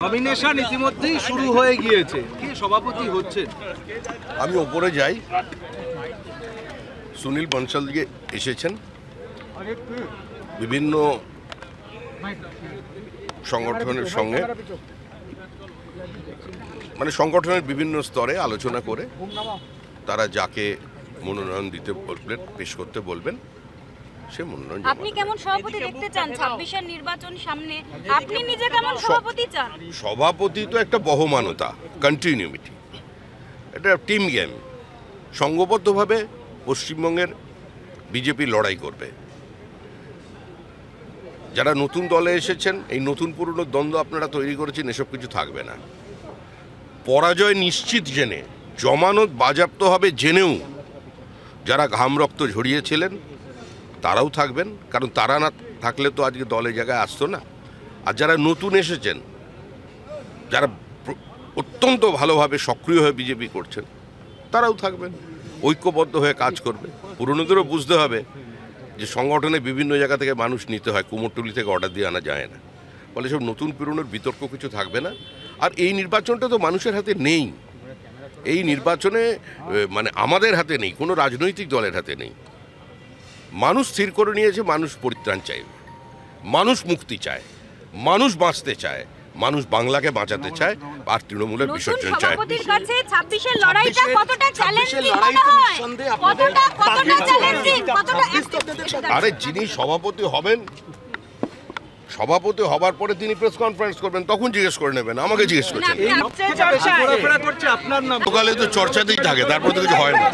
Nomination ইতিমধ্যেই শুরু হয়ে গিয়েছে, কে সভাপতি হচ্ছেন? আমি ওপরে যাই, সুনীল বনসাল দিয়ে এসেছেন, বিভিন্ন সংগঠনের সঙ্গে সংগঠনের বিভিন্ন স্তরে আলোচনা করে তারা যাকে মনোনয়ন দিতে বলবেন, পেশ করতে বলবেন, সে মনোনয়ন। আপনি কেমন সভাপতি দেখতে চান ২৬-এর নির্বাচন সামনে? আপনি নিজে কেমন সভাপতি চান? সভাপতি তো একটা বহমানতা, কন্টিনিউইটি, এটা টিম গেম। সংঘবদ্ধভাবে পশ্চিমবঙ্গের বিজেপি লড়াই করবে। যারা নতুন দলে এসেছেন, এই নতুন পুরনো দ্বন্দ্ব আপনারা তৈরি করেছেন, এসব কিছু থাকবে না। পরাজয় নিশ্চিত জেনে, জমানত বাজেয়াপ্ত হবে জেনেও যারা ঘাম রক্ত ঝরিয়েছিলেন তারাও থাকবেন, কারণ তারা না থাকলে তো আজকে দলে জায়গায় আসতো না। আর যারা নতুন এসেছেন, যারা অত্যন্ত ভালোভাবে সক্রিয় হয়ে বিজেপি করছেন, তারাও থাকবেন, ঐক্যবদ্ধ হয়ে কাজ করবে। পুরনোদেরও বুঝতে হবে যে সংগঠনে বিভিন্ন জায়গা থেকে মানুষ নিতে হয়, কুমোরটুলি থেকে অর্ডার দিয়ে আনা যায় না। ফলে সব নতুন পুরনোর বিতর্ক কিছু থাকবে না। আর এই নির্বাচনটা তো মানুষের হাতে নেই, এই নির্বাচনে আমাদের হাতে নেই, কোনো রাজনৈতিক দলের হাতে নেই। মানুষ স্থির করে নিয়েছে, মানুষ পরিত্রাণ চাইবে, মানুষ মুক্তি চায়, মানুষ বাঁচতে চায়, মানুষ বাংলাকে বাঁচাতে চায়, আর তৃণমূলের বিসর্জন চায়। আরে যিনি সভাপতি হবেন, সভাপতি হবার পরে তিনি প্রেস কনফারেন্স করবেন, তখন জিজ্ঞেস করে নেবেন, আমাকে জিজ্ঞেস করছেন। আপনার নাম সকালে তো চর্চাতেই থাকে, তারপর তো কিছু হয় না।